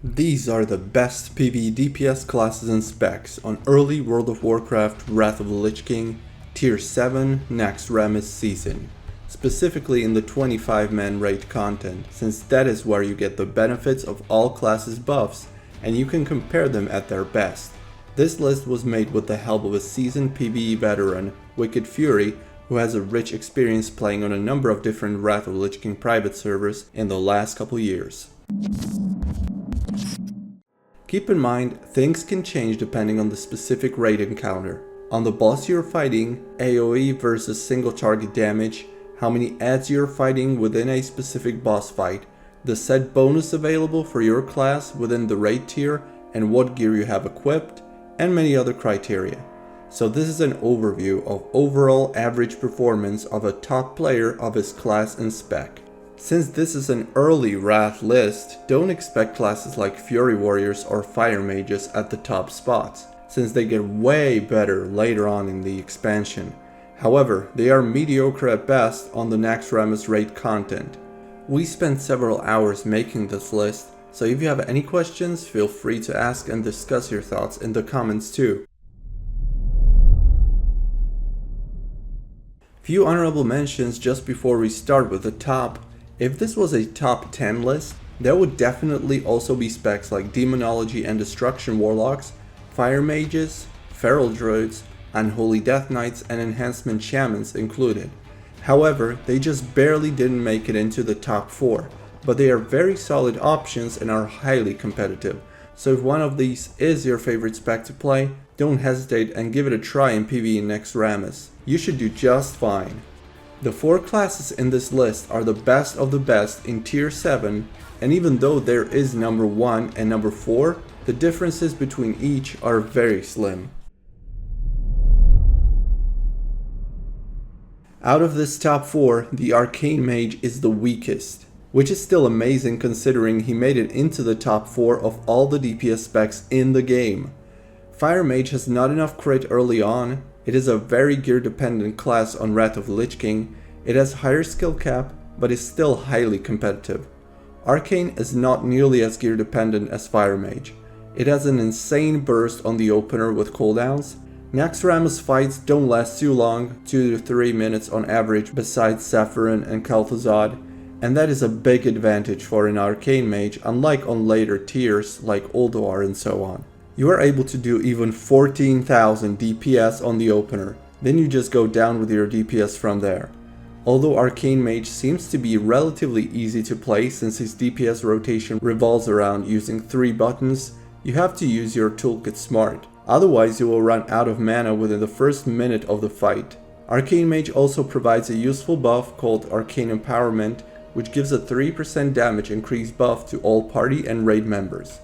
These are the best PvE DPS classes and specs on early World of Warcraft Wrath of the Lich King Tier 7 Naxxramas season, specifically in the 25-man raid content, since that is where you get the benefits of all classes buffs and you can compare them at their best. This list was made with the help of a seasoned PvE veteran, Wickedfury, who has a rich experience playing on a number of different Wrath of the Lich King private servers in the last couple years. Keep in mind, things can change depending on the specific raid encounter. On the boss you're fighting, AoE versus single target damage, how many adds you're fighting within a specific boss fight, the set bonus available for your class within the raid tier, and what gear you have equipped, and many other criteria. So this is an overview of overall average performance of a top player of his class and spec. Since this is an early Wrath list, don't expect classes like Fury Warriors or Fire Mages at the top spots, since they get way better later on in the expansion. However, they are mediocre at best on the Naxxramas raid content. We spent several hours making this list, so if you have any questions, feel free to ask and discuss your thoughts in the comments too. Few honorable mentions just before we start with the top. If this was a top 10 list, there would definitely also be specs like Demonology and Destruction Warlocks, Fire Mages, Feral Druids, Unholy Death Knights and Enhancement Shamans included. However, they just barely didn't make it into the top 4, but they are very solid options and are highly competitive. So if one of these is your favorite spec to play, don't hesitate and give it a try in PvE Naxxramas. You should do just fine. The 4 classes in this list are the best of the best in Tier 7, and even though there is number 1 and number 4, the differences between each are very slim. Out of this top 4, the Arcane Mage is the weakest, which is still amazing considering he made it into the top 4 of all the DPS specs in the game. Fire Mage has not enough crit early on. It is a very gear dependent class on Wrath of the Lich King. It has higher skill cap, but is still highly competitive. Arcane is not nearly as gear dependent as Fire Mage. It has an insane burst on the opener with cooldowns. Naxxramas fights don't last too long, 2 to 3 minutes on average besides Zephyrin and Kel'Thuzad, and that is a big advantage for an Arcane Mage unlike on later tiers like Ulduar and so on. You are able to do even 14,000 DPS on the opener, then you just go down with your DPS from there. Although Arcane Mage seems to be relatively easy to play since his DPS rotation revolves around using 3 buttons, you have to use your toolkit smart, otherwise you will run out of mana within the first minute of the fight. Arcane Mage also provides a useful buff called Arcane Empowerment, which gives a 3% damage increase buff to all party and raid members.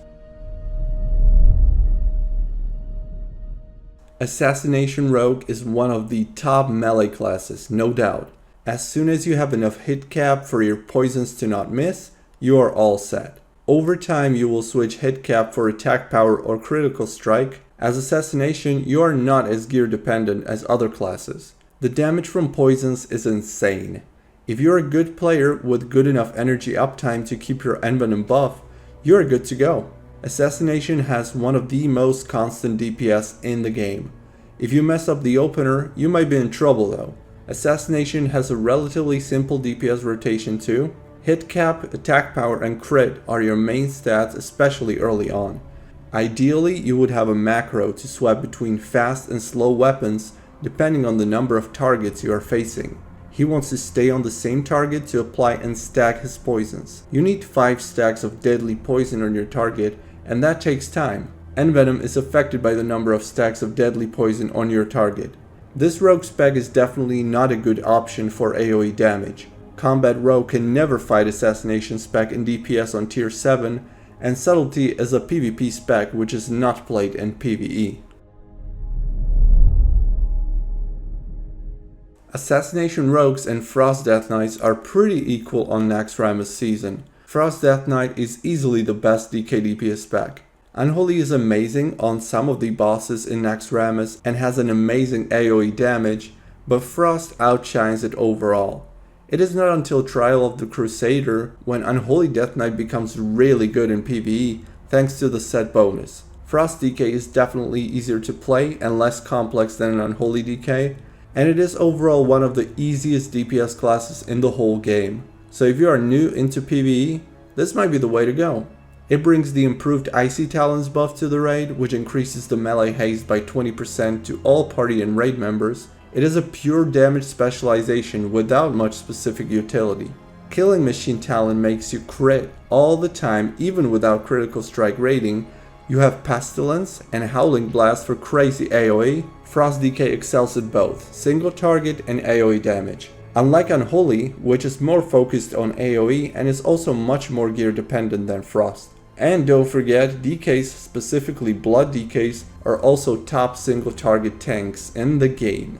Assassination Rogue is one of the top melee classes, no doubt. As soon as you have enough hit cap for your poisons to not miss, you are all set. Over time you will switch hit cap for attack power or critical strike. As Assassination, you are not as gear dependent as other classes. The damage from poisons is insane. If you're a good player with good enough energy uptime to keep your envenom buff, you are good to go. Assassination has one of the most constant DPS in the game. If you mess up the opener, you might be in trouble though. Assassination has a relatively simple DPS rotation too. Hit cap, attack power and crit are your main stats, especially early on. Ideally, you would have a macro to swap between fast and slow weapons depending on the number of targets you are facing. He wants to stay on the same target to apply and stack his poisons. You need 5 stacks of deadly poison on your target, and that takes time. Envenom is affected by the number of stacks of deadly poison on your target. This rogue spec is definitely not a good option for AoE damage. Combat Rogue can never fight Assassination spec in DPS on tier 7, and Subtlety is a PvP spec which is not played in PvE. Assassination Rogues and Frost Death Knights are pretty equal on Naxxramas season. Frost Death Knight is easily the best DK DPS spec. Unholy is amazing on some of the bosses in Naxxramas and has an amazing AoE damage, but Frost outshines it overall. It is not until Trial of the Crusader, when Unholy Death Knight becomes really good in PvE, thanks to the set bonus. Frost DK is definitely easier to play and less complex than an Unholy DK, and it is overall one of the easiest DPS classes in the whole game. So if you are new into PvE, this might be the way to go. It brings the improved Icy Talons buff to the raid, which increases the melee haste by 20% to all party and raid members. It is a pure damage specialization without much specific utility. Killing Machine Talon makes you crit all the time even without critical strike rating. You have Pestilence and Howling Blast for crazy AoE. Frost DK excels at both single target and AoE damage. Unlike Unholy, which is more focused on AoE and is also much more gear dependent than Frost. And don't forget, DKs, specifically Blood DKs, are also top single target tanks in the game.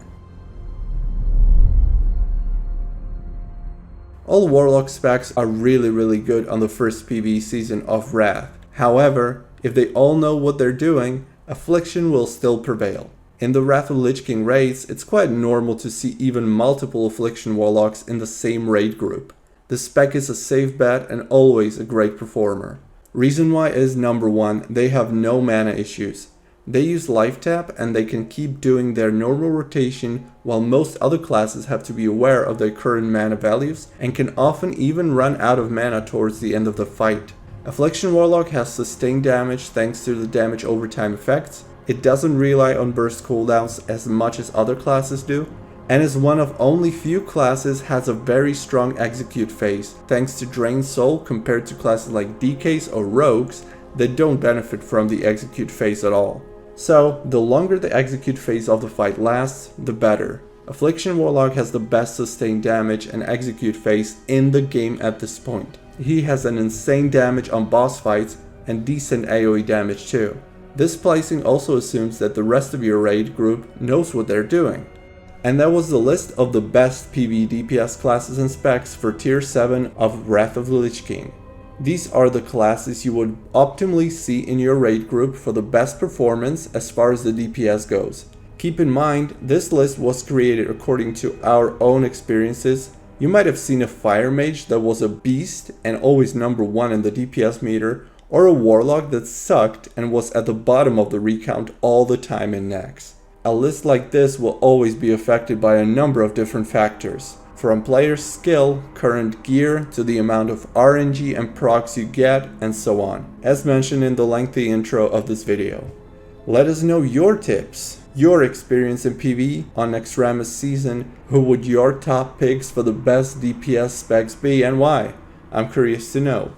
All Warlock specs are really good on the first PvE season of Wrath. However, if they all know what they're doing, Affliction will still prevail. In the Wrath of Lich King raids, it's quite normal to see even multiple Affliction Warlocks in the same raid group. The spec is a safe bet and always a great performer. Reason why is number 1, they have no mana issues. They use life tap and they can keep doing their normal rotation, while most other classes have to be aware of their current mana values and can often even run out of mana towards the end of the fight. Affliction Warlock has sustained damage thanks to the damage over time effects. It doesn't rely on burst cooldowns as much as other classes do, and is one of only few classes has a very strong execute phase thanks to Drain Soul compared to classes like DKs or Rogues that don't benefit from the execute phase at all. So the longer the execute phase of the fight lasts, the better. Affliction Warlock has the best sustained damage and execute phase in the game at this point. He has an insane damage on boss fights and decent AoE damage too. This placing also assumes that the rest of your raid group knows what they're doing. And that was the list of the best PvE DPS classes and specs for tier 7 of Wrath of the Lich King. These are the classes you would optimally see in your raid group for the best performance as far as the DPS goes. Keep in mind, this list was created according to our own experiences. You might have seen a Fire Mage that was a beast and always number 1 in the DPS meter, or a Warlock that sucked and was at the bottom of the recount all the time in Naxx. A list like this will always be affected by a number of different factors, from player's skill, current gear, to the amount of RNG and procs you get, and so on, as mentioned in the lengthy intro of this video. Let us know your tips, your experience in PvE on Naxxramas season. Who would your top picks for the best DPS specs be and why? I'm curious to know.